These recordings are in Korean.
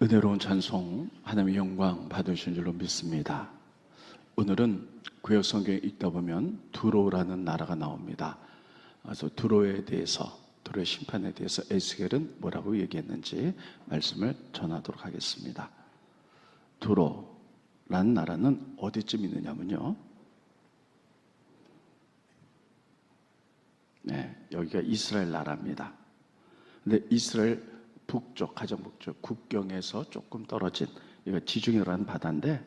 은혜로운 찬송, 하나님의 영광 받으신 줄로 믿습니다. 오늘은 구약 성경에 읽다 보면 두로라는 나라가 나옵니다. 그래서 두로에 대해서, 두로의 심판에 대해서 에스겔은 뭐라고 얘기했는지 말씀을 전하도록 하겠습니다. 두로라는 나라는 어디쯤 있느냐면요, 여기가 이스라엘 나라입니다. 근데 이스라엘 북쪽, 가장 북쪽 국경에서 조금 떨어진, 이거 지중해라는 바다인데,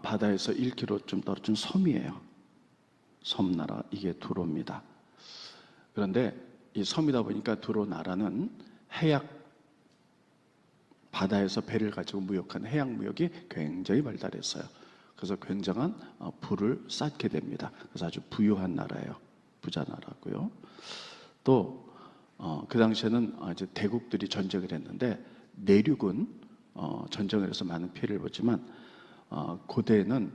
바다에서 1km쯤 떨어진 섬이에요. 섬나라, 이게 두로입니다. 그런데 이 섬이다 보니까 두로 나라는 해약, 바다에서 배를 가지고 무역하는 해양 무역이 굉장히 발달했어요. 그래서 굉장한 부를 쌓게 됩니다. 그래서 아주 부유한 나라예요. 부자 나라고요. 또 그 당시에는 이제 대국들이 전쟁을 했는데, 내륙은 전쟁을 해서 많은 피해를 보지만 고대에는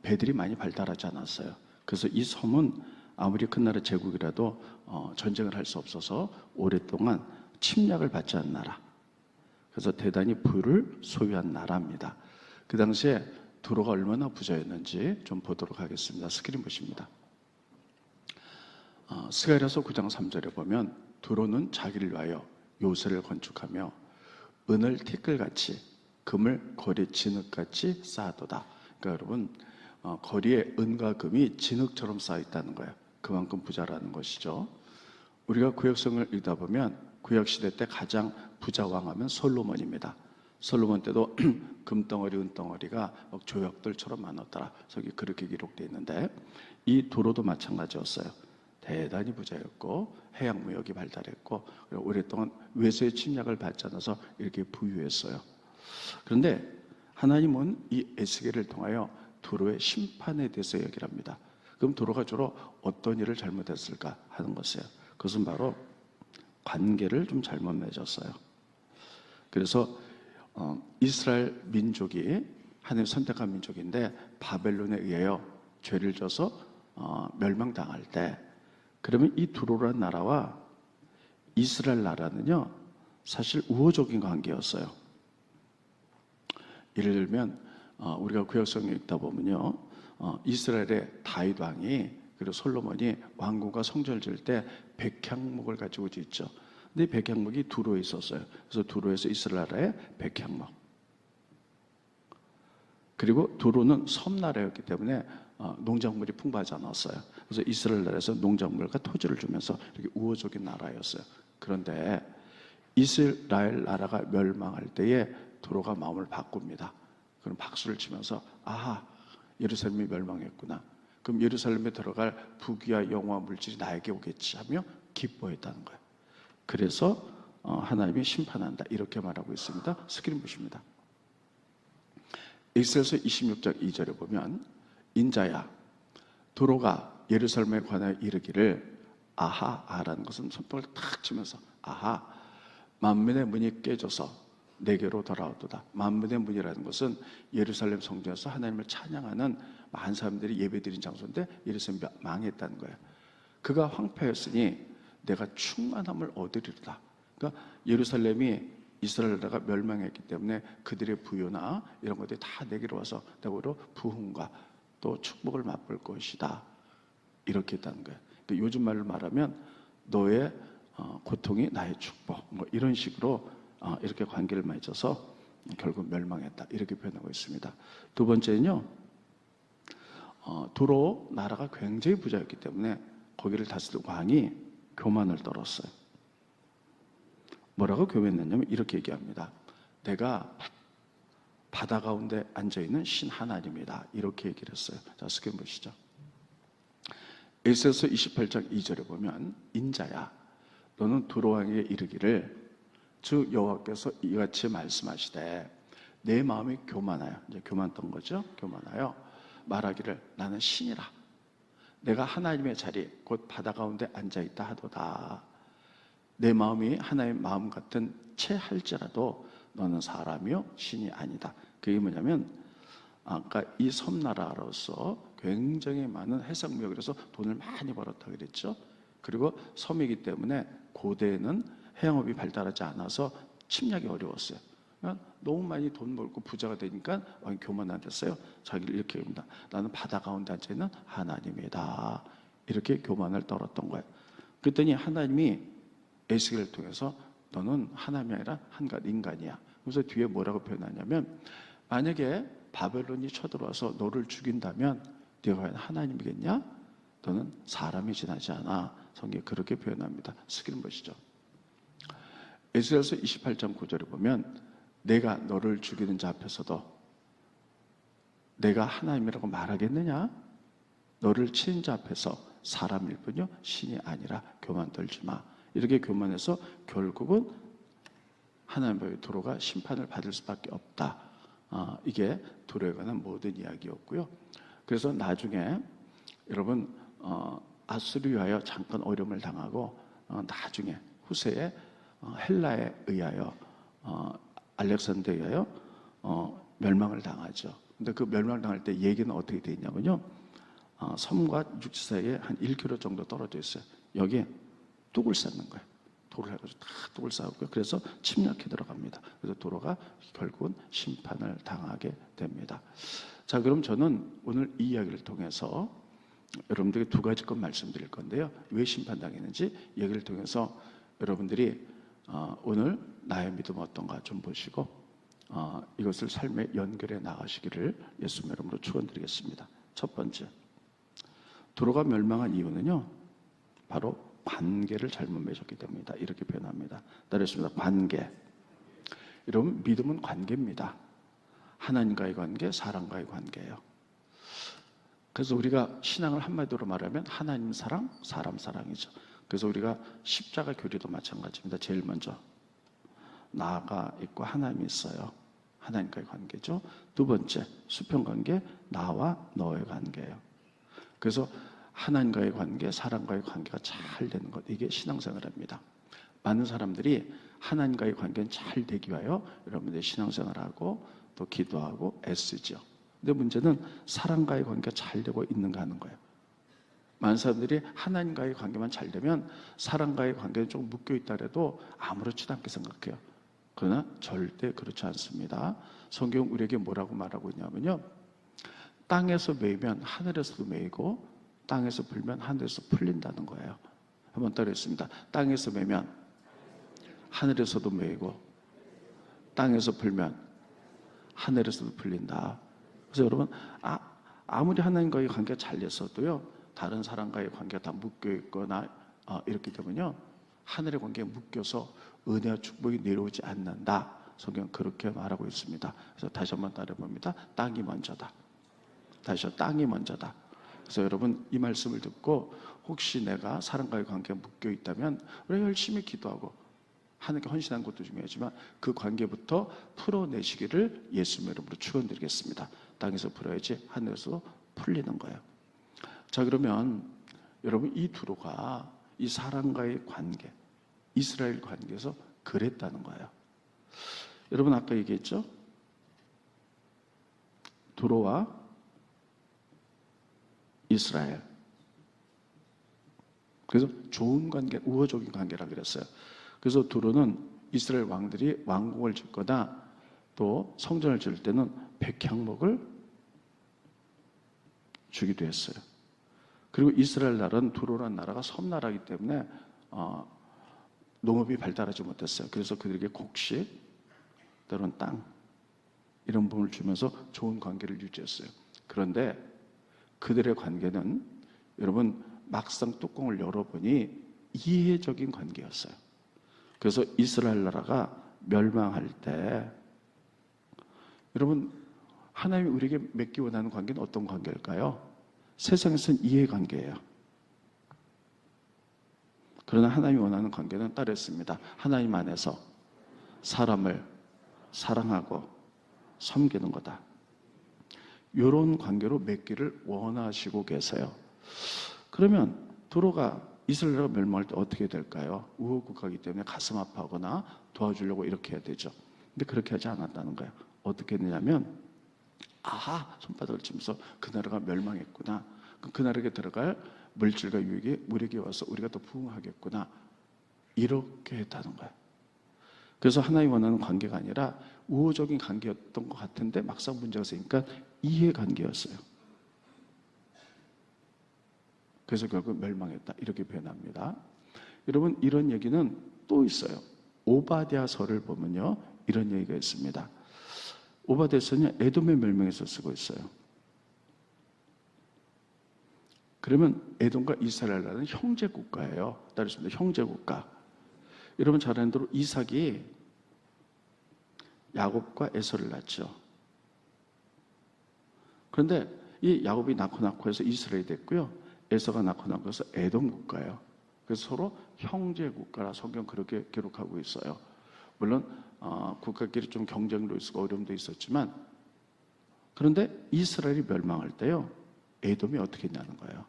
배들이 많이 발달하지 않았어요. 그래서 이 섬은 아무리 큰 나라 제국이라도 전쟁을 할 수 없어서 오랫동안 침략을 받지 않은 나라, 그래서 대단히 부를 소유한 나라입니다. 그 당시에 두로가 얼마나 부자였는지 좀 보도록 하겠습니다. 스크린 보십니다. 스가랴서 9장 3절에 보면 두로는 자기를 위하여 요새를 건축하며 은을 티끌같이 금을 거리 진흙같이 쌓아도다. 그러니까 여러분, 거리에 은과 금이 진흙처럼 쌓여 있다는 거예요. 그만큼 부자라는 것이죠. 우리가 구약성을 읽다 보면 구약시대 때 가장 부자 왕하면 솔로몬입니다. 솔로몬 때도 금덩어리 은덩어리가 조약돌처럼 많았더라, 저기 그렇게 기록되어 있는데, 이 두로도 마찬가지였어요. 대단히 부자였고 해양 무역이 발달했고, 오랫동안 외세의 침략을 받지 않아서 이렇게 부유했어요. 그런데 하나님은 이 에스겔을 통하여 두로의 심판에 대해서 얘기를 합니다. 그럼 두로가 주로 어떤 일을 잘못했을까 하는 것이에요. 그것은 바로 관계를 좀 잘못 맺었어요. 그래서 이스라엘 민족이 하나님 선택한 민족인데 바벨론에 의하여 죄를 져서 멸망당할 때, 그러면 이 두로라는 나라와 이스라엘 나라는요, 사실 우호적인 관계였어요. 예를 들면 우리가 구약성에 읽다 보면요, 이스라엘의 다윗 왕이, 그리고 솔로몬이 왕궁과 성전을 지을 때 백향목을 가지고 짓죠. 근데 이 백향목이 두로에 있었어요. 그래서 두로에서 이스라엘 나라의 백향목. 그리고 두로는 섬나라였기 때문에 농작물이 풍부하지 않았어요. 그래서 이스라엘 나라에서 농작물과 토지를 주면서 이렇게 우호적인 나라였어요. 그런데 이스라엘 나라가 멸망할 때에 두로가 마음을 바꿉니다. 그럼 박수를 치면서, 아하, 예루살렘이 멸망했구나, 그럼 예루살렘에 들어갈 부귀와 영화와 물질이 나에게 오겠지 하며 기뻐했다는 거예요. 그래서 하나님이 심판한다, 이렇게 말하고 있습니다. 스크린 보십니다. 에스겔서 26장 2절에 보면, 인자야, 두로가 예루살렘에 관하여 이르기를, 아하라는 것은 손뼉을 탁 치면서, 아하, 만문의 문이 깨져서 내게로 돌아오도다. 만문의 문이라는 것은 예루살렘 성전에서 하나님을 찬양하는 많은 사람들이 예배드린 장소인데 예루살렘이 망했다는 거예요. 그가 황폐했으니 내가 충만함을 얻으리로다. 그러니까 예루살렘이 이스라엘 나라가 멸망했기 때문에 그들의 부요나 이런 것들이 다 내게로 와서 내게로 부흥과 또 축복을 맛볼 것이다, 이렇게 했다는 거예요. 그러니까 요즘 말로 말하면 너의 고통이 나의 축복, 뭐 이런 식으로 이렇게 관계를 맺어서 결국 멸망했다, 이렇게 표현하고 있습니다. 두 번째는요, 두로 나라가 굉장히 부자였기 때문에 거기를 다스릴 왕이 교만을 떨었어요. 뭐라고 교만했냐면 이렇게 얘기합니다. 내가 바다 가운데 앉아있는 신 하나님이다, 이렇게 얘기를 했어요. 자, 스크린 보시죠. 에스겔서 28장 2절에 보면, 인자야, 너는 두로 왕에게 이르기를, 주 여호와께서 이같이 말씀하시되, 내 마음이 교만하여, 이제 교만했던 거죠. 교만하여 말하기를, 나는 신이라, 내가 하나님의 자리 곧 바다 가운데 앉아있다 하도다. 내 마음이 하나님의 마음 같은 채 할지라도 너는 사람이요 신이 아니다. 그게 뭐냐면, 아까 이 섬나라로서 굉장히 많은 해상무역을 해서 돈을 많이 벌었다 그랬죠. 그리고 섬이기 때문에 고대에는 해양업이 발달하지 않아서 침략이 어려웠어요. 그러니까 너무 많이 돈 벌고 부자가 되니까 왕이 교만 안 됐어요. 자기를 이렇게 합니다. 나는 바다 가운데 앉아 있는 하나님이다. 이렇게 교만을 떨었던 거예요. 그랬더니 하나님이 에스겔을 통해서 너는 하나님이 아니라 한갓 인간이야. 그래서 뒤에 뭐라고 표현하냐면 만약에 바벨론이 쳐들어와서 너를 죽인다면 네가 과연 하나님이겠냐? 너는 사람이 지나지 않아. 성경에 그렇게 표현합니다. 스크린 보시죠. 에스겔서 28장 9절에 보면 내가 너를 죽이는 자 앞에서도 내가 하나님이라고 말하겠느냐? 너를 치는 자 앞에서 사람일 뿐이요 신이 아니라 교만 떨지 마. 이렇게 교만해서 결국은 하나님의 도로가 심판을 받을 수밖에 없다. 이게 도로에 관한 모든 이야기였고요. 그래서 나중에 여러분 아수르에 잠깐 어려움을 당하고 나중에 후세에 헬라에 의하여 알렉산더에 의하여 멸망을 당하죠. 근데 그 멸망을 당할 때 얘기는 어떻게 돼 있냐면요. 섬과 육지 사이에 한 1km 정도 떨어져 있어요. 여기에 뚝을 쌓는 거예요. 돌을 해가지고 다 뚝을 쌓고요. 그래서 침략해 들어갑니다. 그래서 도로가 결국은 심판을 당하게 됩니다. 자, 그럼 저는 오늘 이 이야기를 통해서 여러분들에게 두 가지 것 말씀드릴 건데요. 왜 심판당했는지 얘기를 통해서 여러분들이 오늘 나의 믿음 어떤가 좀 보시고 이것을 삶에 연결해 나가시기를 예수님 이름으로 축원드리겠습니다. 첫 번째, 도로가 멸망한 이유는요, 바로 관계를 잘못 맺었기 때문이다. 이렇게 표현합니다. 따르겠습니다. 관계. 여러분, 믿음은 관계입니다. 하나님과의 관계, 사람과의 관계예요. 그래서 우리가 신앙을 한마디로 말하면 하나님 사랑, 사람 사랑이죠. 그래서 우리가 십자가 교리도 마찬가지입니다. 제일 먼저 나가 있고 하나님이 있어요. 하나님과의 관계죠. 두 번째, 수평관계, 나와 너의 관계예요. 그래서 하나님과의 관계, 사람과의 관계가 잘 되는 것, 이게 신앙생활입니다. 많은 사람들이 하나님과의 관계는 잘 되기 위하여 여러분들이 신앙생활하고 또 기도하고 애쓰죠. 근데 문제는 사람과의 관계가 잘 되고 있는가 하는 거예요. 많은 사람들이 하나님과의 관계만 잘 되면 사람과의 관계는 좀 묶여있다 해도 아무렇지도 않게 생각해요. 그러나 절대 그렇지 않습니다. 성경 우리에게 뭐라고 말하고 있냐면요, 땅에서 매이면 하늘에서도 매이고 땅에서 풀면 하늘에서 풀린다는 거예요. 한번 따라했습니다. 땅에서 매면 하늘에서도 매이고 땅에서 풀면 하늘에서도 풀린다. 그래서 여러분, 아무리 하나님과의 관계가 잘 됐어도요, 다른 사람과의 관계가 다 묶여 있거나 이렇기 때문에요, 하늘의 관계에 묶여서 은혜와 축복이 내려오지 않는다. 성경은 그렇게 말하고 있습니다. 그래서 다시 한번 따라해봅니다. 땅이 먼저다. 다시요, 땅이 먼저다. 그래서 여러분, 이 말씀을 듣고 혹시 내가 사람과의 관계가 묶여 있다면 우리가 열심히 기도하고 하나님께 헌신한 것도 중요하지만 그 관계부터 풀어내시기를 예수님의 이름으로 축원드리겠습니다. 땅에서 풀어야지 하늘에서 풀리는 거예요. 자, 그러면 여러분, 이 도로가 이 사람과의 관계, 이스라엘 관계에서 그랬다는 거예요. 여러분, 아까 얘기했죠? 도로와 이스라엘. 그래서 좋은 관계, 우호적인 관계라고 그랬어요. 그래서 도로는 이스라엘 왕들이 왕궁을 짓거나 또 성전을 지을 때는 백향목을 주기도 했어요. 그리고 이스라엘 나라는 두로라는 나라가 섬나라이기 때문에 농업이 발달하지 못했어요. 그래서 그들에게 곡식, 때로는 땅, 이런 부분을 주면서 좋은 관계를 유지했어요. 그런데 그들의 관계는 여러분, 막상 뚜껑을 열어보니 이해적인 관계였어요. 그래서 이스라엘 나라가 멸망할 때 여러분, 하나님이 우리에게 맺기 원하는 관계는 어떤 관계일까요? 세상에서는 이해관계예요. 그러나 하나님이 원하는 관계는 따르겠습니다. 하나님 안에서 사람을 사랑하고 섬기는 거다. 이런 관계로 맺기를 원하시고 계세요. 그러면 도로가 이스라엘가 멸망할 때 어떻게 될까요? 우호국가이기 때문에 가슴 아파하거나 도와주려고 이렇게 해야 되죠. 근데 그렇게 하지 않았다는 거예요. 어떻게 했냐면 손바닥을 치면서 그 나라가 멸망했구나. 그 나라에 들어갈 물질과 유익이 우리에게 와서 우리가 더 부흥하겠구나. 이렇게 했다는 거예요. 그래서 하나님 원하는 관계가 아니라 우호적인 관계였던 것 같은데 막상 문제가 생기니까 이해관계였어요. 그래서 결국 멸망했다 이렇게 표현합니다. 여러분, 이런 얘기는 또 있어요. 오바댜서를 보면요, 이런 얘기가 있습니다. 오바댜서는 에돔의 멸망에서 쓰고 있어요. 그러면 에돔과 이스라엘 나라는 형제 국가예요. 따르십니다. 형제 국가. 여러분 잘 아는 대로 이삭이 야곱과 에서를 낳죠. 그런데 이 야곱이 낳고 해서 이스라엘이 됐고요. 에서가 낳고 해서 에돔 국가예요. 그래서 서로 형제 국가라 성경 그렇게 기록하고 있어요. 물론 국가끼리 좀 경쟁도 있고 어려움도 있었지만, 그런데 이스라엘이 멸망할 때요, 에돔이 어떻게 했냐는 거예요.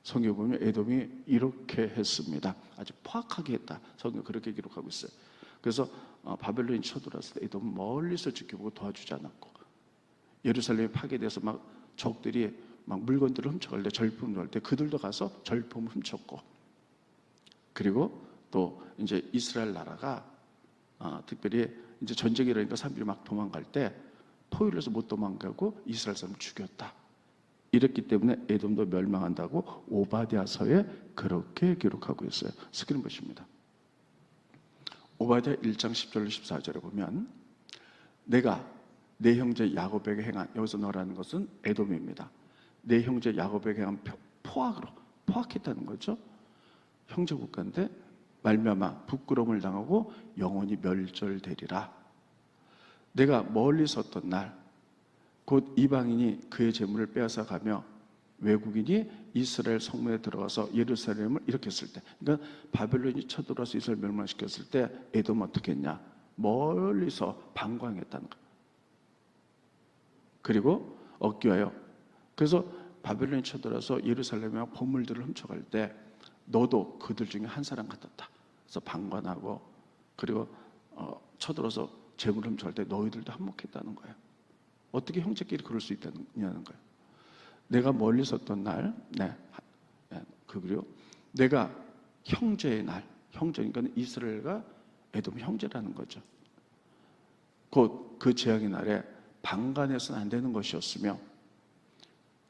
성경 보면 에돔이 이렇게 했습니다. 아주 포악하게 했다. 성경 그렇게 기록하고 있어요. 그래서 바벨론이 쳐들어왔을 때 에돔은 멀리서 지켜보고 도와주지 않았고, 예루살렘이 파괴돼서 막 적들이 막 물건들을 훔쳐갈 때, 절품을 할 때 그들도 가서 절품을 훔쳤고, 그리고 또 이제 이스라엘 나라가 특별히 이제 전쟁이 일어나니까 사람들이 막 도망갈 때 포위해서 못 도망가고 이스라엘 사람을 죽였다. 이랬기 때문에 에돔도 멸망한다고 오바댜서에 그렇게 기록하고 있어요. 스크린 보십니다. 오바댜 1장 10절로 14절에 보면, 내가 내 형제 야곱에게 행한, 여기서 너라는 것은 에돔입니다. 내 형제 야곱에게 행한 포악으로, 포악했다는 거죠. 형제 국가인데 말미암아 부끄러움을 당하고 영원히 멸절되리라. 내가 멀리 섰던 날 곧 이방인이 그의 재물을 빼앗아 가며 외국인이 이스라엘 성문에 들어가서 예루살렘을 일으켰을 때, 그러니까 바벨론이 쳐들어와서 이스라엘 멸망시켰을 때 에돔은 어떻게 했냐? 멀리서 방광했다는 거예요. 그리고 억기하여, 그래서 바벨론이 쳐들어와서 예루살렘의 보물들을 훔쳐갈 때 너도 그들 중에 한 사람 같았다. 그래서 방관하고, 그리고 쳐들어서 재물을 훔쳐갈 때 너희들도 한몫했다는 거예요. 어떻게 형제끼리 그럴 수 있다는 거예요. 내가 멀리 섰던 날, 그리고 내가 형제의 날, 형제니까 이스라엘과 에돔 형제라는 거죠. 곧 그 재앙의 날에 방관해서는 안 되는 것이었으며,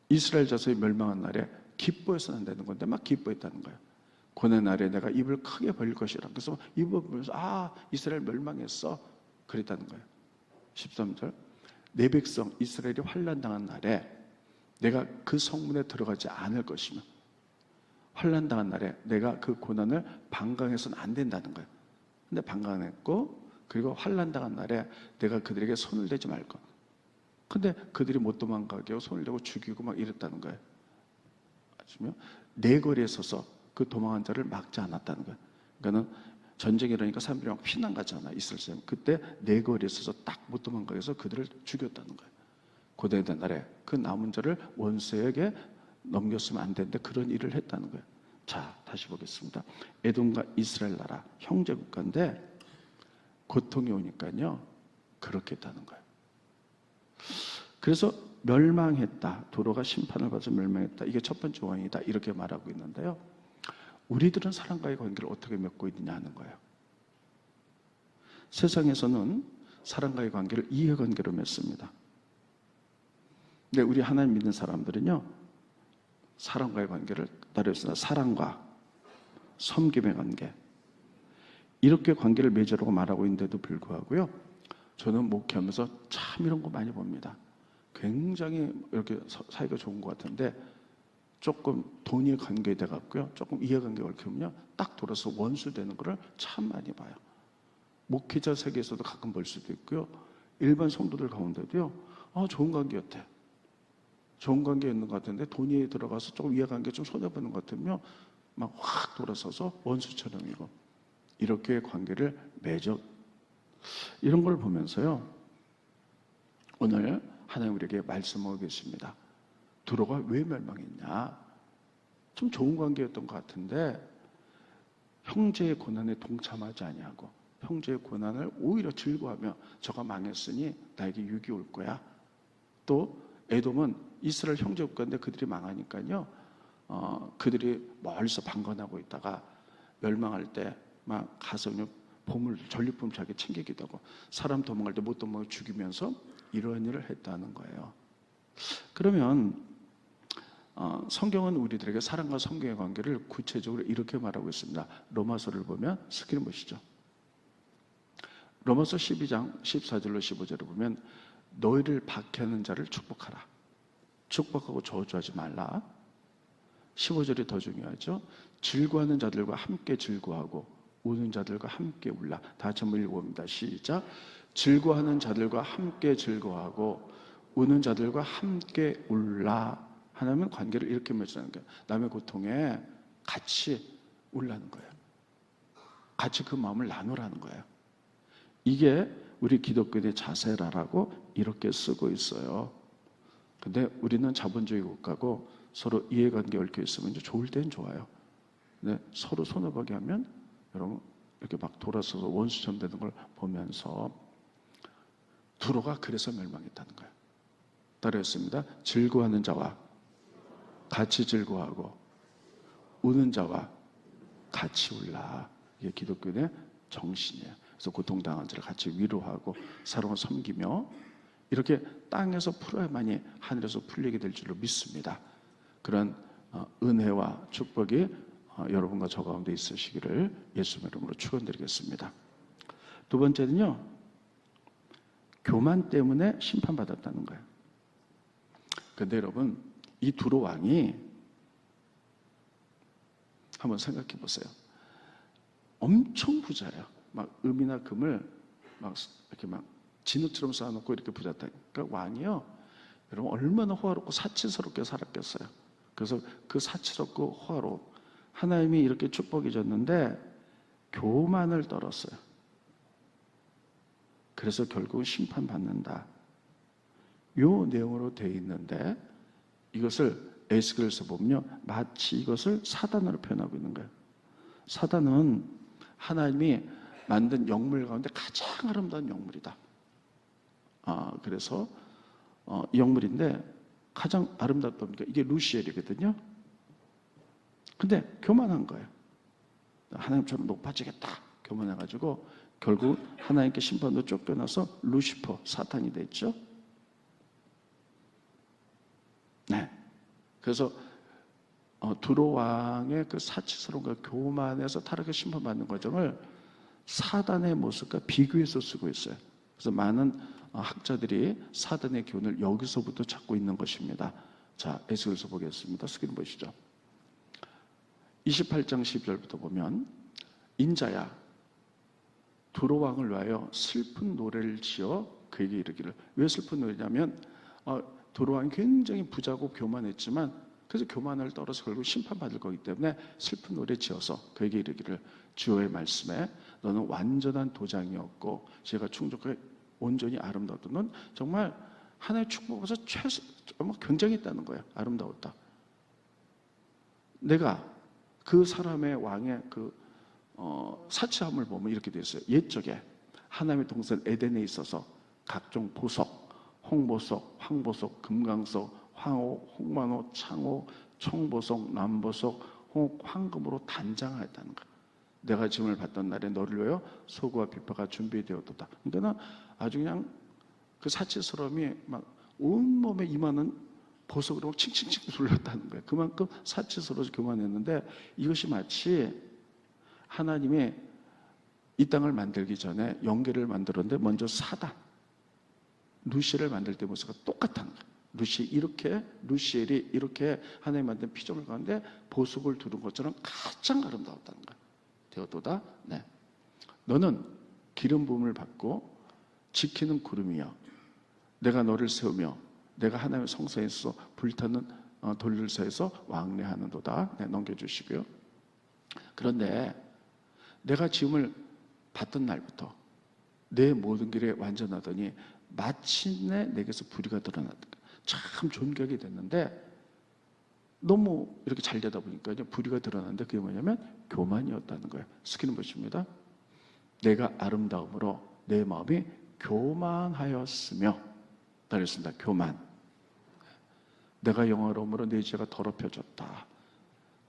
이스라엘 자손이 멸망한 날에 기뻐해서는 안 되는 건데 막 기뻐했다는 거예요. 고난 날에 내가 입을 크게 벌릴 것이라. 그래서 입을 벌면서 이스라엘 멸망했어, 그랬다는 거예요. 13절, 내 백성 이스라엘이 환난당한 날에 내가 그 성문에 들어가지 않을 것이며, 환난당한 날에 내가 그 고난을 방강해서는 안 된다는 거예요. 근데 방강했고, 그리고 환난당한 날에 내가 그들에게 손을 대지 말 것. 근데 그들이 못 도망가게 하고 손을 대고 죽이고 막 이랬다는 거예요. 아시며 내 거리에 서서 그 도망한 자를 막지 않았다는 거예요. 그러니까는 전쟁이 일어나니까 사람들이 막 피난 가잖아, 이스라엘 사람. 그때 내 거리에 서서 딱 못 도망가게 해서 그들을 죽였다는 거예요. 고대된 날에 그 남은 자를 원수에게 넘겼으면 안 되는데 그런 일을 했다는 거예요. 자, 다시 보겠습니다. 에돔과 이스라엘 나라 형제 국가인데 고통이 오니까요 그렇게 했다는 거예요. 그래서 멸망했다, 도로가 심판을 받아서 멸망했다, 이게 첫 번째 원인이다, 이렇게 말하고 있는데요, 우리들은 사람과의 관계를 어떻게 맺고 있느냐 하는 거예요. 세상에서는 사람과의 관계를 이해관계로 맺습니다. 근데 우리 하나님 믿는 사람들은요, 사람과의 관계를 따르겠습니다. 사랑과 섬김의 관계, 이렇게 관계를 맺으라고 말하고 있는데도 불구하고요, 저는 목회하면서 참 이런 거 많이 봅니다. 굉장히 이렇게 사이가 좋은 것 같은데 조금 돈이 관계돼 갖고요, 조금 이해관계가 얽히면요, 딱 돌아서 원수 되는 거를 참 많이 봐요. 목회자 세계에서도 가끔 볼 수도 있고요, 일반 성도들 가운데도요, 좋은 관계였대, 좋은 관계였는 것 같은데 돈이 들어가서 조금 이해관계 좀 손해보는 것 같으면 막 확 돌아서서 원수처럼이고, 이렇게 관계를 맺어. 이런 걸 보면서요, 오늘 하나님 우리에게 말씀하고 계십니다. 두로가 왜 멸망했냐? 좀 좋은 관계였던 것 같은데 형제의 고난에 동참하지 아니하고 형제의 고난을 오히려 즐거워하며 저가 망했으니 나에게 유익이 올 거야. 또 에돔은 이스라엘 형제 국가인데 그들이 망하니까요, 그들이 멀리서 방관하고 있다가 멸망할 때 막 가서 보물, 전리품 자기 챙기기도 하고 사람 도망갈 때 못 도망을 죽이면서 이런 일을 했다는 거예요. 그러면 성경은 우리들에게 사랑과 성경의 관계를 구체적으로 이렇게 말하고 있습니다. 로마서를 보면 스크린 보시죠. 로마서 12장 14절로 15절을 보면 너희를 박해하는 자를 축복하라. 축복하고 저주하지 말라. 15절이 더 중요하죠. 즐거워하는 자들과 함께 즐거워하고 우는 자들과 함께 울라. 다 같이 한번 읽어봅니다. 시작. 즐거워하는 자들과 함께 즐거워하고 우는 자들과 함께 울라. 하나님은 관계를 이렇게 맺으라는 거예요. 남의 고통에 같이 울라는 거예요. 같이 그 마음을 나누라는 거예요. 이게 우리 기독교의 자세라고 이렇게 쓰고 있어요. 근데 우리는 자본주의 국가고 서로 이해관계 얽혀 있으면 이제 좋을 땐 좋아요. 근데 서로 손해보게 하면 여러분 이렇게 막 돌아서서 원수처럼 되는 걸 보면서 두로가 그래서 멸망했다는 거예요. 따라했습니다. 즐거워하는 자와 같이 즐거워하고 우는 자와 같이 울라. 이게 기독교의 정신이에요. 그래서 고통당한 자를 같이 위로하고 사랑을 섬기며 이렇게 땅에서 풀어야만이 하늘에서 풀리게 될 줄로 믿습니다. 그런 은혜와 축복이 여러분과 저 가운데 있으시기를 예수님의 이름으로 축원드리겠습니다. 두 번째는요, 교만 때문에 심판받았다는 거예요. 근데 여러분, 이 두로 왕이 한번 생각해 보세요. 엄청 부자예요. 막 금이나 금을 막 이렇게 막 진흙처럼 쌓아놓고 이렇게 부자다. 그러니까 왕이요, 여러분 얼마나 호화롭고 사치스럽게 살았겠어요. 그래서 그 사치스럽고 호화로 하나님이 이렇게 축복이 줬는데 교만을 떨었어요. 그래서 결국 심판받는다. 요 내용으로 되어 있는데 이것을 에스겔에서 보면요, 마치 이것을 사단으로 표현하고 있는 거예요. 사단은 하나님이 만든 영물 가운데 가장 아름다운 영물이다. 그래서 이 영물인데 가장 아름답다 보니까 이게 루시엘이거든요. 근데 교만한 거예요. 하나님처럼 높아지겠다 교만해가지고 결국 하나님께 심판도 쫓겨나서 루시퍼, 사탄이 됐죠. 네. 그래서 두로 왕의 그 사치스러운 그 교만에서 타락의 심판받는 과정을 사단의 모습과 비교해서 쓰고 있어요. 그래서 많은 학자들이 사단의 교훈을 여기서부터 찾고 있는 것입니다. 자, 에스겔서 보겠습니다. 스크린 보시죠. 28장 10절부터 보면 인자야 두로 왕을 위하여 슬픈 노래를 지어 그에게 이르기를. 왜 슬픈 노래냐면 두로 왕이 굉장히 부자고 교만했지만 그래서 교만을 떨어서 결국 심판받을 거기 때문에 슬픈 노래 지어서 그에게 이르기를 주의 말씀에 너는 완전한 도장이었고 제가 충족하게 온전히 아름다웠던 넌 정말 하나의 축복에서 정말 굉장했다는 거예요. 아름다웠다. 내가 그 사람의 왕의 그 사치함을 보면 이렇게 되어 있어요. 옛적에 하나님의 동산 에덴에 있어서 각종 보석, 홍보석, 황보석, 금강석, 황호, 홍만호, 창호, 청보석, 남보석, 황금으로 단장하였다는 거예요. 내가 짐을 받던 날에 너를 위하여 소고와 비파가 준비되었도다. 그러니까 아주 그냥 그 사치스러움이 막 온몸에 임하는 보석으로 칭칭칭 돌렸다는 거예요. 그만큼 사치스러워서 교만했는데 이것이 마치 하나님이 이 땅을 만들기 전에 영계를 만들었는데 먼저 사단, 루시엘을 만들 때 모습과 똑같다는 거예요. 루시엘이 이렇게 하나님 만든 피조물 가운데 보석을 두른 것처럼 가장 아름다웠다는 거예요. 되었도다. 네. 너는 기름 부음을 받고 지키는 구름이여 내가 너를 세우며 내가 하나님의 성소에서 불타는 돌들사에서 왕래하는도다. 네, 넘겨주시고요. 그런데 내가 지음을 받던 날부터 내 모든 길에 완전하더니 마침내 내게서 불의가 드러났다. 참 존귀하게 됐는데 너무 이렇게 잘 되다 보니까 불의가 드러났는데 그게 뭐냐면 교만이었다는 거예요. 스크린 보십니다. 내가 아름다움으로 내 마음이 교만하였으며 그랬습니다. 교만. 내가 영화로움으로 내 죄가 더럽혀졌다.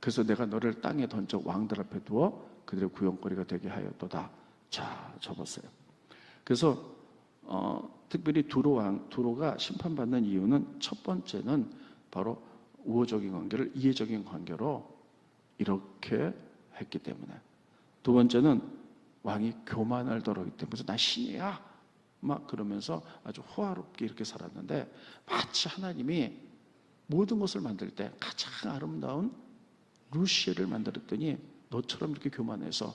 그래서 내가 너를 땅에 던져 왕들 앞에 두어 그들의 구용거리가 되게 하였도다. 자, 접었어요. 그래서 특별히 두로가 심판받는 이유는 첫 번째는 바로 우호적인 관계를 이해적인 관계로 이렇게 했기 때문에, 두 번째는 왕이 교만을 더하기 때문에 나 신이야 막 그러면서 아주 호화롭게 이렇게 살았는데, 마치 하나님이 모든 것을 만들 때 가장 아름다운 루시엘을 만들었더니 너처럼 이렇게 교만해서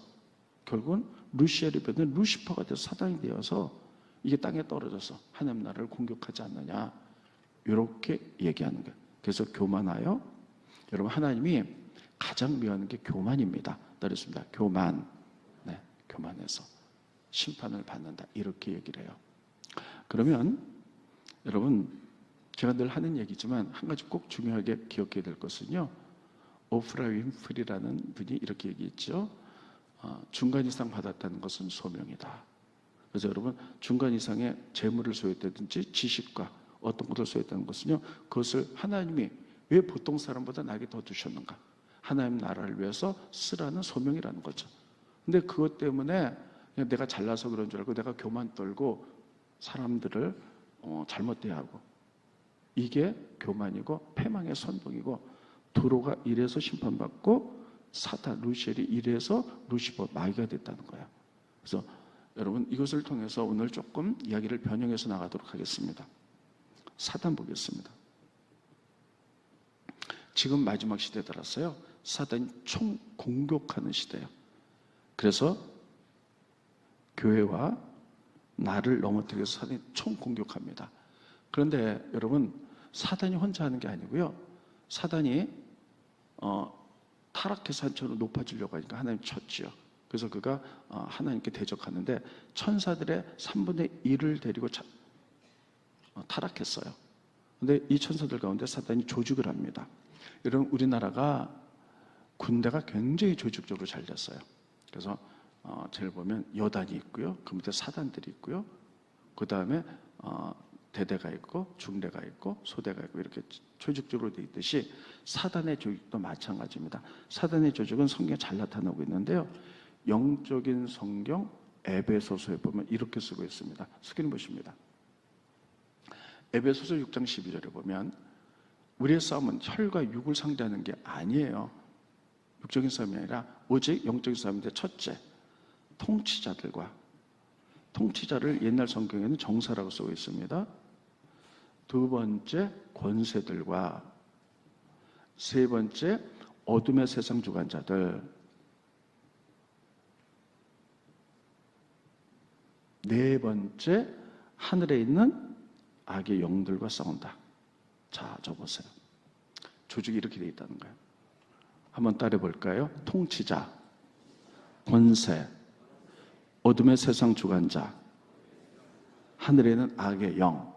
결국은 루시엘이 변한 루시퍼가 돼서 사단이 되어서 이게 땅에 떨어져서 하나님 나라를 공격하지 않느냐, 이렇게 얘기하는 거예요. 그래서 교만하여, 여러분 하나님이 가장 미워하는 게 교만입니다. 그렇습니다. 교만, 네, 교만해서 심판을 받는다, 이렇게 얘기를 해요. 그러면 여러분, 제가 늘 하는 얘기지만 한 가지 꼭 중요하게 기억해야 될 것은요, 오프라 윈프리라는 분이 이렇게 얘기했죠. 중간 이상 받았다는 것은 소명이다. 그래서 여러분, 중간 이상의 재물을 소유했다든지 지식과 어떤 것을 소유했다는 것은요, 그것을 하나님이 왜 보통 사람보다 나에게 더 주셨는가, 하나님 나라를 위해서 쓰라는 소명이라는 거죠. 근데 그것 때문에 그냥 내가 잘나서 그런 줄 알고 내가 교만 떨고 사람들을 잘못 대하고, 이게 교만이고 패망의 선봉이고, 두로가 이래서 심판받고 사탄 루시엘이 이래서 루시퍼 마귀가 됐다는 거예요. 그래서 여러분, 이것을 통해서 오늘 조금 이야기를 변형해서 나가도록 하겠습니다. 사탄 보겠습니다. 지금 마지막 시대에 들었어요. 사탄이 총 공격하는 시대예요. 그래서 교회와 나를 넘어뜨리기 위해서 사탄이 총 공격합니다. 그런데 여러분, 사탄이 혼자 하는 게 아니고요, 사탄이 타락해서 한층으로 높아지려고 하니까 하나님 쳤지요. 그래서 그가 하나님께 대적하는데 천사들의 3분의 1을 데리고 타락했어요. 근데 이 천사들 가운데 사탄이 조직을 합니다. 여러분, 우리나라가 군대가 굉장히 조직적으로 잘 됐어요. 그래서 제일 보면 여단이 있고요, 그 밑에 사단들이 있고요, 그 다음에 대대가 있고 중대가 있고 소대가 있고, 이렇게 조직적으로 되어 있듯이 사단의 조직도 마찬가지입니다. 사단의 조직은 성경에 잘 나타나고 있는데요, 영적인 성경 에베소서에 보면 이렇게 쓰고 있습니다. 스크린 보십니다. 에베소서 6장 12절에 보면 우리의 싸움은 혈과 육을 상대하는 게 아니에요. 육적인 싸움이 아니라 오직 영적인 싸움인데, 첫째, 통치자를 옛날 성경에는 정사라고 쓰고 있습니다. 두 번째, 권세들과, 세 번째, 어둠의 세상 주관자들, 네 번째, 하늘에 있는 악의 영들과 싸운다. 자, 저 보세요. 조직이 이렇게 되어 있다는 거예요. 한번 따라해 볼까요? 통치자, 권세, 어둠의 세상 주관자, 하늘에 있는 악의 영.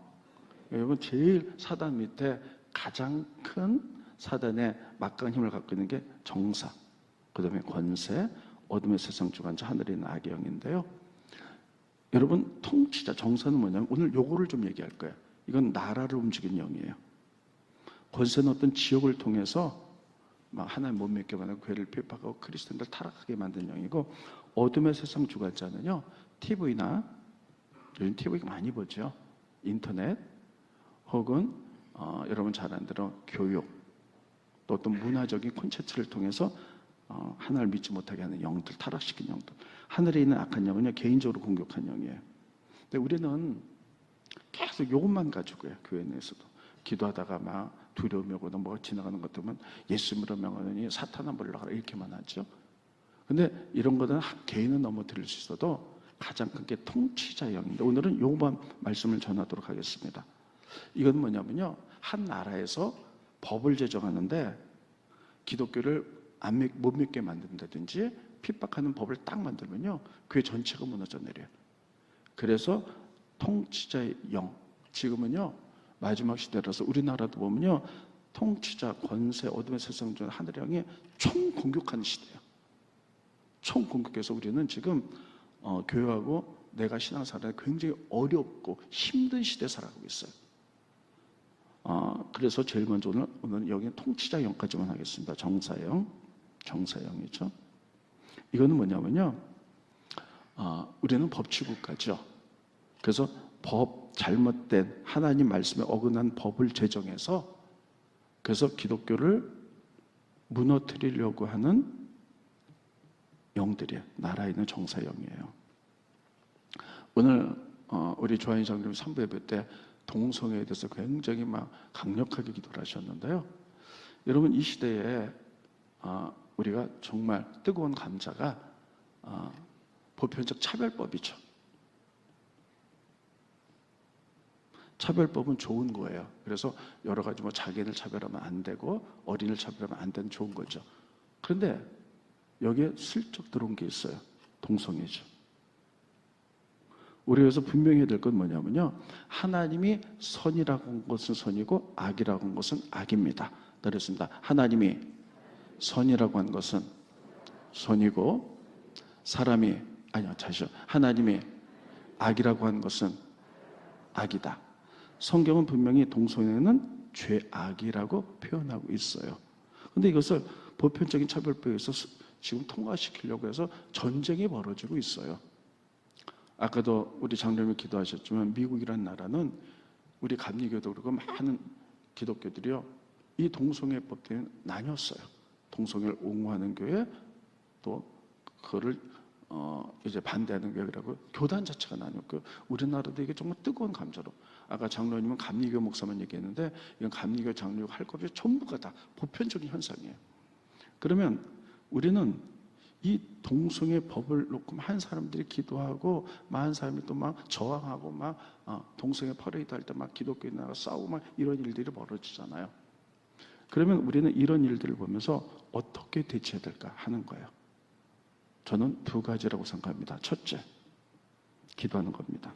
여러분, 제일 사단 밑에 가장 큰 사단의 막강한 힘을 갖고 있는 게 정사, 그 다음에 권세, 어둠의 세상 주관자, 하늘에 있는 악의 영인데요, 여러분, 통치자, 정사는 뭐냐면 오늘 요거를 좀 얘기할 거예요. 이건 나라를 움직이는 영이에요. 권세는 어떤 지역을 통해서 막 하나님 못 믿게 만들고 교회를 핍박하고 그리스도인들 타락하게 만든 영이고, 어둠의 세상 주관자는요, TV나, 요즘 TV 많이 보죠. 인터넷, 혹은 여러분 잘 아는 대로 교육, 또 어떤 문화적인 콘텐츠를 통해서 하나님을 믿지 못하게 하는 영들, 타락시킨 영들. 하늘에 있는 악한 영은요, 개인적으로 공격한 영이에요. 근데 우리는 계속 이것만 가지고요, 교회 내에서도 기도하다가 막 두려움이 오거나 뭐가 지나가는 것 때문에 예수님으로 명하느니 사탄아 물러가라, 이렇게만 하죠. 근데 이런 거는 개인은 넘어뜨릴 수 있어도 가장 큰 게 통치자 영인데, 오늘은 이것만 말씀을 전하도록 하겠습니다. 이건 뭐냐면요, 한 나라에서 법을 제정하는데 기독교를 못 믿게 만든다든지 핍박하는 법을 딱 만들면요, 교회 전체가 무너져 내려요. 그래서 통치자의 영, 지금은요 마지막 시대라서 우리나라도 보면요, 통치자, 권세, 어둠의 세상 중 하늘의 영이 총 공격하는 시대예요. 총 공격해서 우리는 지금 교회하고 내가 신앙생활에 굉장히 어렵고 힘든 시대에 살아가고 있어요. 그래서 제일 먼저 오늘 여기는 통치자 영까지만 하겠습니다. 정사영이죠. 이거는 뭐냐면요, 우리는 법치국가죠. 그래서 잘못된 하나님 말씀에 어긋난 법을 제정해서 그래서 기독교를 무너뜨리려고 하는 영들이에요. 나라에 있는 정사영이에요. 오늘 우리 조한희 장로님 3부 예배 때 동성애에 대해서 굉장히 막 강력하게 기도를 하셨는데요. 여러분, 이 시대에 우리가 정말 뜨거운 감자가 보편적 차별법이죠. 차별법은 좋은 거예요. 그래서 여러 가지 자기를 차별하면 안 되고 어린이를 차별하면 안 되는 좋은 거죠. 그런데 여기에 슬쩍 들어온 게 있어요. 동성애죠. 우리가 여기서 분명히 해야 될 건 뭐냐면요. 하나님이 선이라고 한 것은 선이고 악이라고 한 것은 악입니다. 그렇습니다. 하나님이 선이라고 한 것은 선이고 하나님이 악이라고 한 것은 악이다. 성경은 분명히 동성애는 죄악이라고 표현하고 있어요. 그런데 이것을 보편적인 차별법에서 지금 통과시키려고 해서 전쟁이 벌어지고 있어요. 아까도 우리 장로님이 기도하셨지만 미국이라는 나라는 우리 감리교도 그렇고 많은 기독교들이요, 이 동성애법 때문에 나뉘었어요. 동성애를 옹호하는 교회, 또 그거를 이제 반대하는 교회라고 교단 자체가 나뉘었고요. 우리나라도 이게 정말 뜨거운 감자로, 아까 장로님은 감리교 목사만 얘기했는데 이건 감리교 장로교 할 것 없이 전부가 다 보편적인 현상이에요. 그러면 우리는 이 동성애 법을 놓고 많은 사람들이 기도하고 많은 사람이 또 막 저항하고 막 동성애 퍼레이드 할 때 막 기독교인 나가 싸우고 막 이런 일들이 벌어지잖아요. 그러면 우리는 이런 일들을 보면서 어떻게 대처해야 될까 하는 거예요. 저는 두 가지라고 생각합니다. 첫째, 기도하는 겁니다.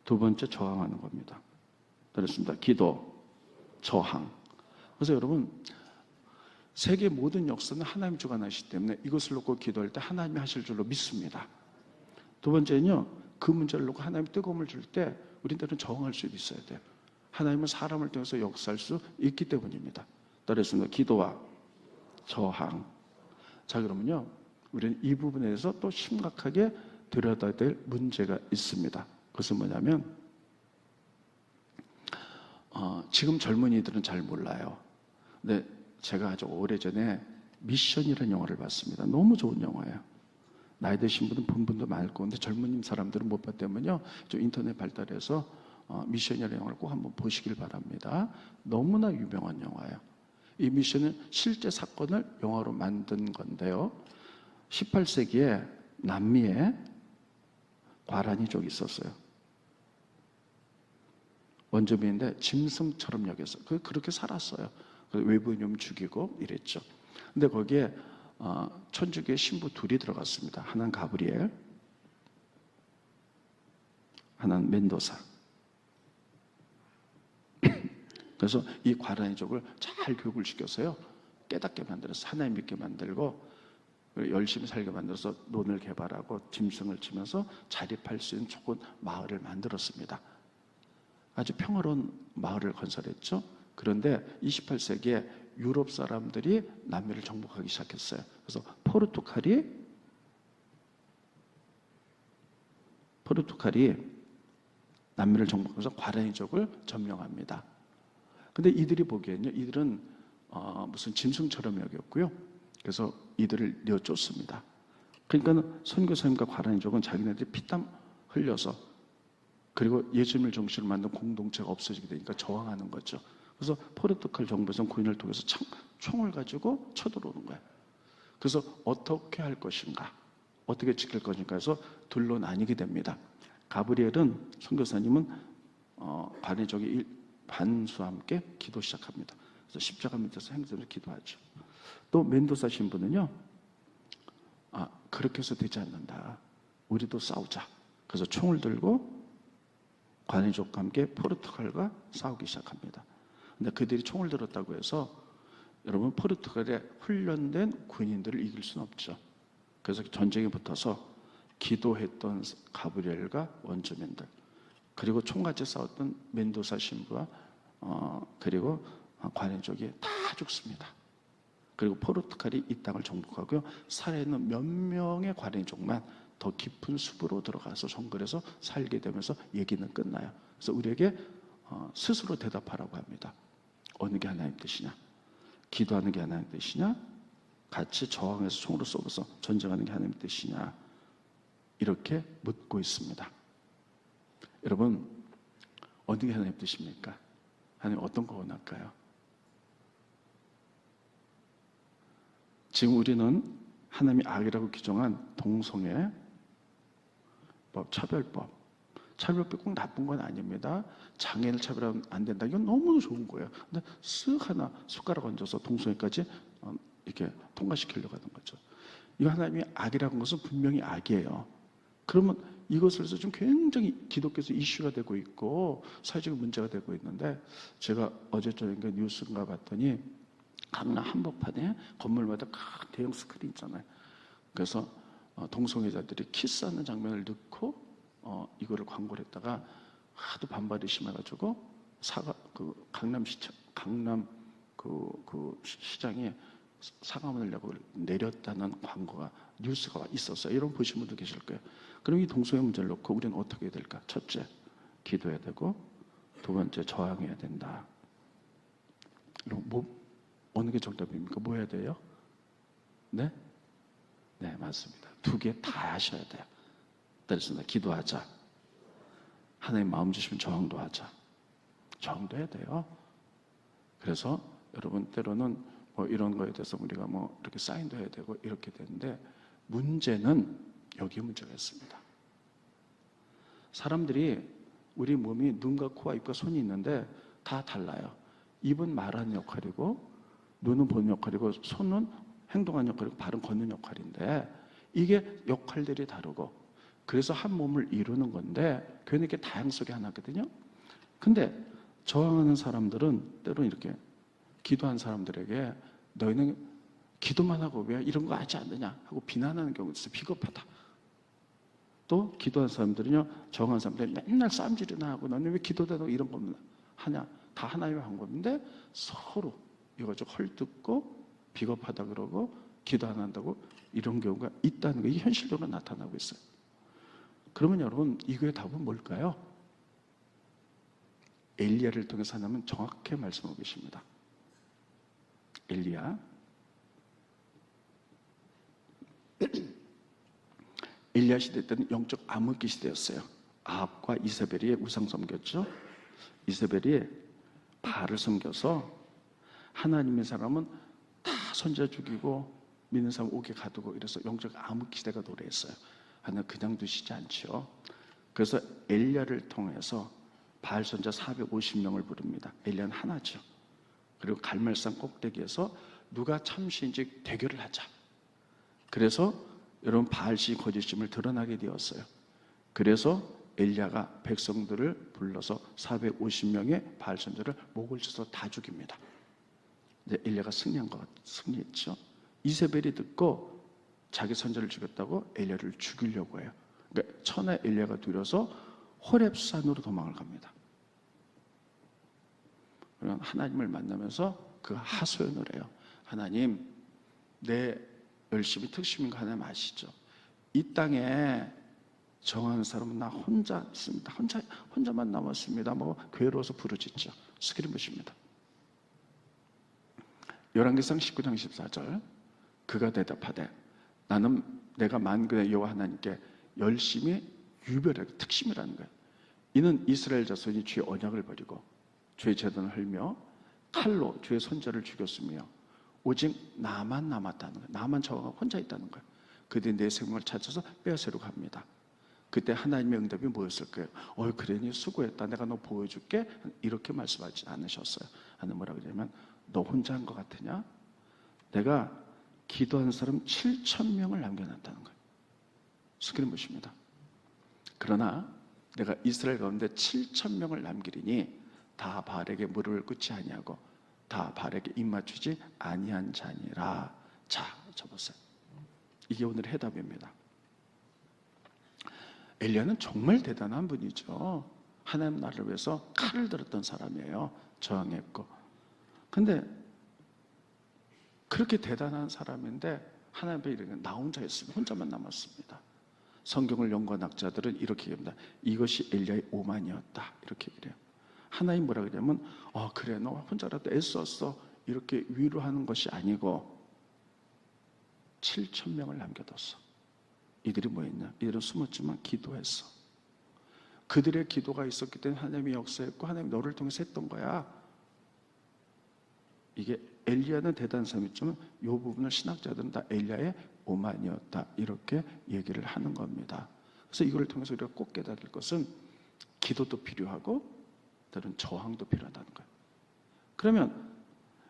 두 번째, 저항하는 겁니다. 그렇습니다. 기도, 저항. 그래서 여러분, 세계 모든 역사는 하나님 주관하시기 때문에 이것을 놓고 기도할 때 하나님이 하실 줄로 믿습니다. 두 번째는요, 그 문제를 놓고 하나님이 뜨거움을 줄 때 우리들은 저항할 수 있어야 돼요. 하나님은 사람을 통해서 역사할 수 있기 때문입니다. 그렇습니다. 기도와 저항. 자, 그러면요, 우리는 이 부분에 대해서 또 심각하게 들여다야 될 문제가 있습니다. 그것은 뭐냐면 지금 젊은이들은 잘 몰라요. 근데 제가 아주 오래전에 미션이라는 영화를 봤습니다. 너무 좋은 영화예요. 나이 드신 분은 본 분도 많고, 근데 젊은 사람들은 못 봤다면요, 좀 인터넷 발달해서 미션이라는 영화를 꼭 한번 보시길 바랍니다. 너무나 유명한 영화예요. 이 미션은 실제 사건을 영화로 만든 건데요, 18세기에 남미에 과란이족이 있었어요. 원주민인데 짐승처럼 여겨서 그렇게 살았어요. 외부인좀 죽이고 이랬죠. 근데 거기에 천주교의 신부 둘이 들어갔습니다. 하나는 가브리엘, 하나는 멘도사. 그래서 이 과란이족을 잘 교육을 시켜서요, 깨닫게 만들어서 하나님 믿게 만들고 열심히 살게 만들어서 논을 개발하고 짐승을 치면서 자립할 수 있는 좋은 마을을 만들었습니다. 아주 평화로운 마을을 건설했죠. 그런데 28세기에 유럽 사람들이 남미를 정복하기 시작했어요. 그래서 포르투갈이 남미를 정복하면서 과란이족을 점령합니다. 근데 이들이 보기에는요, 이들은 무슨 짐승처럼 여겼고요. 그래서 이들을 내어쫓습니다. 그러니까 선교사님과 과란이족은 자기네들이 피땀 흘려서, 그리고 예수님을 중심으로 만든 공동체가 없어지게 되니까 저항하는 거죠. 그래서 포르투갈 정부에서는 군인을 통해서 총을 가지고 쳐들어오는 거예요. 그래서 어떻게 할 것인가, 어떻게 지킬 것인가 해서 둘로 나뉘게 됩니다. 가브리엘은, 선교사님은 과란이족의 반수와 함께 기도 시작합니다. 그래서 십자가 밑에서 행전을 기도하죠. 또 멘도사 신부는요, 그렇게 해서 되지 않는다, 우리도 싸우자. 그래서 총을 들고 과란이족과 함께 포르투갈과 싸우기 시작합니다. 근데 그들이 총을 들었다고 해서 여러분, 포르투갈에 훈련된 군인들을 이길 수는 없죠. 그래서 전쟁에 붙어서 기도했던 가브리엘과 원주민들, 그리고 총같이 싸웠던 멘도사 신부와 그리고 과란이족이 다 죽습니다. 그리고 포르투갈이 이 땅을 정복하고요, 살아있는 몇 명의 과란이족만 더 깊은 숲으로 들어가서 정글에서 살게 되면서 얘기는 끝나요. 그래서 우리에게 스스로 대답하라고 합니다. 어느 게 하나님 뜻이냐? 기도하는 게 하나님 뜻이냐? 같이 저항해서 총으로 쏘면서 전쟁하는 게 하나님 뜻이냐? 이렇게 묻고 있습니다. 여러분, 어느 게 하나님 뜻입니까? 하나님 어떤 거 원할까요? 지금 우리는 하나님이 악이라고 규정한 동성애 법, 차별법이 꼭 나쁜 건 아닙니다. 장애인을 차별하면 안 된다. 이건 너무 좋은 거예요. 근데 쓱 하나 숟가락 얹어서 동성애까지 이렇게 통과시키려고 하는 거죠. 이거 하나님이 악이라고 하는 것은 분명히 악이에요. 그러면 이것을 해서 좀 굉장히 기독교에서 이슈가 되고 있고 사회적인 문제가 되고 있는데, 제가 어제 저녁에 뉴스인가 봤더니 강남 한복판에 건물마다 큰 대형 스크린 있잖아요. 그래서 동성애자들이 키스하는 장면을 넣고 이거를 광고를 했다가 하도 반발이 심해가지고 강남 시장에 사과문을 내고 내렸다는 광고가 뉴스가 있었어요. 이런 거 보신 분도 계실 거예요. 그럼 이 동성애 문제를 놓고 우리는 어떻게 해야 될까? 첫째, 기도해야 되고, 두 번째, 저항해야 된다. 어느 게 정답입니까? 뭐 해야 돼요? 네? 네, 맞습니다. 두 개 다 하셔야 돼요. 그래서 기도하자. 하나님 마음 주시면 저항도 하자. 저항도 해야 돼요. 그래서 여러분, 때로는 이런 거에 대해서 우리가 이렇게 사인도 해야 되고 이렇게 되는데, 문제는 여기에 문제가 있습니다. 사람들이 우리 몸이 눈과 코와 입과 손이 있는데 다 달라요. 입은 말하는 역할이고, 눈은 보는 역할이고, 손은 행동하는 역할이고, 발은 걷는 역할인데, 이게 역할들이 다르고, 그래서 한 몸을 이루는 건데 괜히 이렇게 다양성이 하나거든요. 근데 저항하는 사람들은 때로는 이렇게 기도한 사람들에게 너희는 기도만 하고 왜 이런 거 하지 않느냐 하고 비난하는 경우가 있어요. 비겁하다. 또 기도한 사람들은요, 저항한 사람들이 맨날 쌈질이나 하고 너는 왜 기도도 하고 이런 것만 하냐. 다 하나님의 방법인데 서로 이거 좀 헐뜯고 비겁하다 그러고 기도 안 한다고 이런 경우가 있다는 게 현실적으로 나타나고 있어요. 그러면 여러분, 이거의 답은 뭘까요? 엘리야를 통해서 하나님은 정확하게 말씀하고 계십니다. 엘리야 시대 때는 영적 암흑기 시대였어요. 아합과 이세벨이 우상 섬겼죠. 이세벨이 바알을 섬겨서 하나님의 사람은 다 선지자 죽이고 믿는 사람 옥에 가두고 이래서 영적 암흑기 시대가 도래했어요. 하나님 그냥 두시지 않죠. 그래서 엘리야를 통해서 바알 선지자 450명을 부릅니다. 엘리야는 하나죠. 그리고 갈멜산 꼭대기에서 누가 참신인지 대결을 하자. 그래서 여러분, 바알시 거짓임을 드러나게 되었어요. 그래서 엘리야가 백성들을 불러서 450명의 바알 선지자를 목을 쳐서 다 죽입니다. 근데 엘리야가 승리했죠. 이세벨이 듣고 자기 선지자를 죽였다고 엘리야를 죽이려고 해요. 그러니까 천하 엘리야가 두려서 호렙산으로 도망을 갑니다. 그러면 하나님을 만나면서 그 하소연을 해요. 하나님, 내 열심히 특심인 거 하나님 아시죠? 이 땅에 정하는 사람은 나 혼자 있습니다. 혼자만 남았습니다. 괴로워서 부르짖죠. 스크린 보십니다. 열왕기상 19장 14절. 그가 대답하되 나는 내가 만군의 여호와 하나님께 열심히 유별하게, 특심이라는 거예요. 이는 이스라엘 자손이 주의 언약을 버리고 주의 제단을 헐며 칼로 주의 선지자를 죽였으며 오직 나만 남았다는 거예요. 나만 저가 혼자 있다는 거예요. 그들이 내 생명을 찾아서 빼앗으려고 합니다. 그때 하나님의 응답이 뭐였을 거예요? 그러니 수고했다. 내가 너 보여줄게. 이렇게 말씀하지 않으셨어요. 하나님 뭐라 그러냐면, 너 혼자 한 것 같으냐? 내가 기도하는 사람 7,000명을 남겨놨다는 거예요. 스크린 보십니다. 그러나 내가 이스라엘 가운데 7,000명을 남기리니 다 바알에게 무릎을 꿇지 아니하고 다 바알에게 입맞추지 아니한 자니라. 자, 접으세요. 이게 오늘의 해답입니다. 엘리야는 정말 대단한 분이죠. 하나님 나라를 위해서 칼을 들었던 사람이에요. 저항했고. 근데 그렇게 대단한 사람인데 하나님 앞에 이르는 나 혼자 있으면 혼자만 남았습니다. 성경을 연구한 학자들은 이렇게 얘기합니다. 이것이 엘리야의 오만이었다, 이렇게 얘기해요. 하나님 뭐라 그러냐면 그래 너 혼자라도 애썼어 이렇게 위로하는 것이 아니고 7,000명을 남겨뒀어. 이들이 뭐했냐? 이들은 숨었지만 기도했어. 그들의 기도가 있었기 때문에 하나님이 역사했고 하나님이 너를 통해서 했던 거야. 이게 엘리야는 대단한 사람이지만 이 부분을 신학자들은 다 엘리야의 오만이었다, 이렇게 얘기를 하는 겁니다. 그래서 이걸 통해서 우리가 꼭 깨달을 것은 기도도 필요하고 때로는 저항도 필요하다는 거예요. 그러면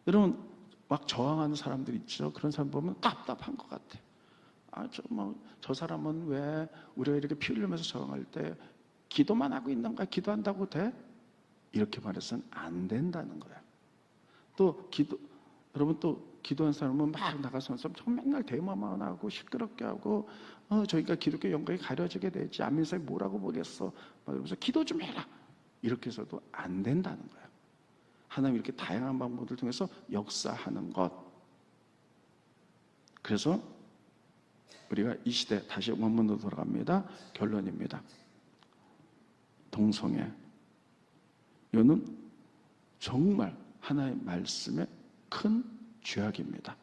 여러분 막 저항하는 사람들 있죠. 그런 사람 보면 답답한 것 같아. 저 사람은 왜 우리가 이렇게 피 흘리면서 저항할 때 기도만 하고 있는 거야? 기도한다고 돼? 이렇게 말해서는 안 된다는 거야. 여러분 또 기도한 사람은 막 나가서 맨날 대화만 하고 시끄럽게 하고 저희가 기독교 영광이 가려지게 되지 안민사에 뭐라고 보겠어 그러면서 기도 좀 해라 이렇게 해서도 안 된다는 거야. 하나님 이렇게 다양한 방법을 통해서 역사하는 것. 그래서 우리가 이 시대 다시 원문으로 돌아갑니다. 결론입니다. 동성애 이거는 정말 하나의 말씀의 큰 죄악입니다.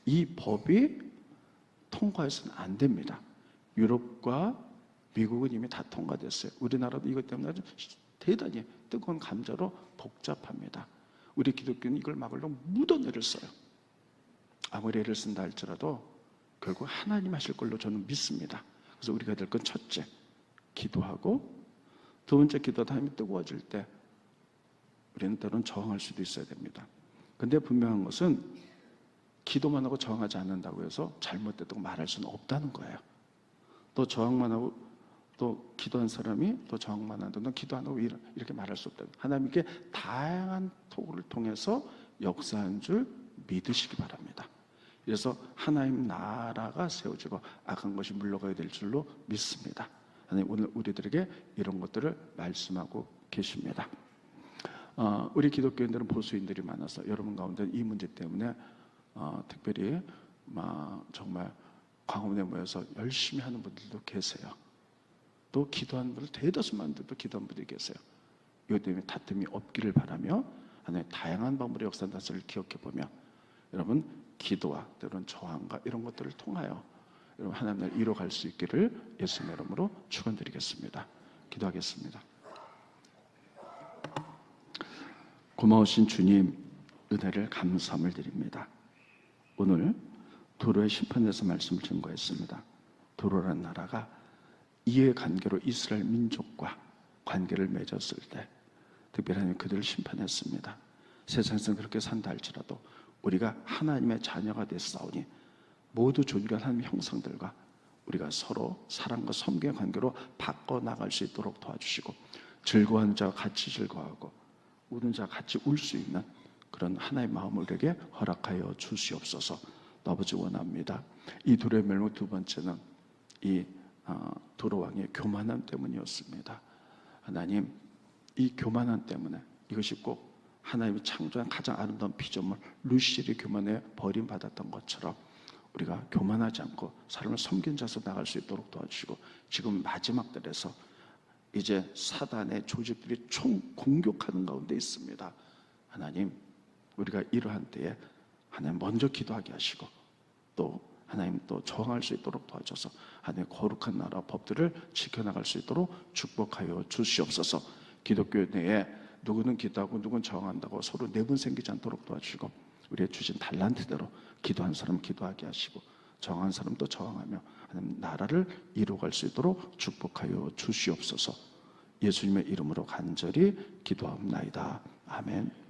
이 법이 통과해서는 안 됩니다. 유럽과 미국은 이미 다 통과됐어요. 우리나라도 이것 때문에 아주 대단히 뜨거운 감자로 복잡합니다. 우리 기독교는 이걸 막으려고 무던 애를 써요. 아무리 애를 쓴다 할지라도 결국 하나님 하실 걸로 저는 믿습니다. 그래서 우리가 될 건 첫째, 기도하고 두 번째, 기도하다 하나님이 뜨거워질 때 우리는 때로는 저항할 수도 있어야 됩니다. 근데 분명한 것은 기도만 하고 저항하지 않는다고 해서 잘못됐다고 말할 수는 없다는 거예요. 또 저항만 하고 또 기도한 사람이 또 저항만 한다, 너 기도 안 하고 이렇게 말할 수 없다. 하나님께 다양한 토구를 통해서 역사한 줄 믿으시기 바랍니다. 그래서 하나님 나라가 세워지고 악한 것이 물러가야 될 줄로 믿습니다. 하나님 오늘 우리들에게 이런 것들을 말씀하고 계십니다. 우리 기독교인들은 보수인들이 많아서 여러분 가운데 이 문제 때문에 특별히 정말 광화문에 모여서 열심히 하는 분들도 계세요. 또 기도하는 분들 대다수만 분들도 기도하는 분들이 계세요. 이것 때문에 다툼이 없기를 바라며 하나님의 다양한 방법의 역사의 단서를 기억해보며 여러분 기도와 때로는 저항과 이런 것들을 통하여 여러분 하나님 나라를 이뤄갈 수 있기를 예수님의 이름으로 축원드리겠습니다. 기도하겠습니다. 고마우신 주님, 은혜를 감사함을 드립니다. 오늘 도로의 심판에서 말씀을 증거했습니다. 도로라는 나라가 이해관계로 이스라엘 민족과 관계를 맺었을 때 특별히 하나님 그들을 심판했습니다. 세상에서는 그렇게 산다 할지라도 우리가 하나님의 자녀가 됐사오니 모두 존귀한 하나님의 형상들과 우리가 서로 사랑과 섬김의 관계로 바꿔나갈 수 있도록 도와주시고 즐거워하는 자와 같이 즐거워하고 우는 자와 같이 울 수 있는 그런 하나의 마음을 우리에게 허락하여 주시옵소서. 아버지 원합니다. 이 도로의 멸망 두 번째는 이 도로왕의 교만함 때문이었습니다. 하나님 이 교만함 때문에 이것이 꼭 하나님이 창조한 가장 아름다운 피조물 루시엘이 교만에 버림받았던 것처럼 우리가 교만하지 않고 사람을 섬긴 자서 나갈 수 있도록 도와주시고 지금 마지막 때에서 이제 사단의 조직들이 총 공격하는 가운데 있습니다. 하나님 우리가 이러한 때에 하나님 먼저 기도하게 하시고 또 하나님 또 저항할 수 있도록 도와줘서 하나님의 거룩한 나라 법들을 지켜나갈 수 있도록 축복하여 주시옵소서. 기독교 내에 누구는 기도하고 누구는 저항한다고 서로 내분 생기지 않도록 도와주시고 우리의 주신 달란트대로 기도한 사람 기도하게 하시고 저항한 사람 또 저항하며 하나님 나라를 이루어갈 수 있도록 축복하여 주시옵소서. 예수님의 이름으로 간절히 기도하옵나이다. 아멘.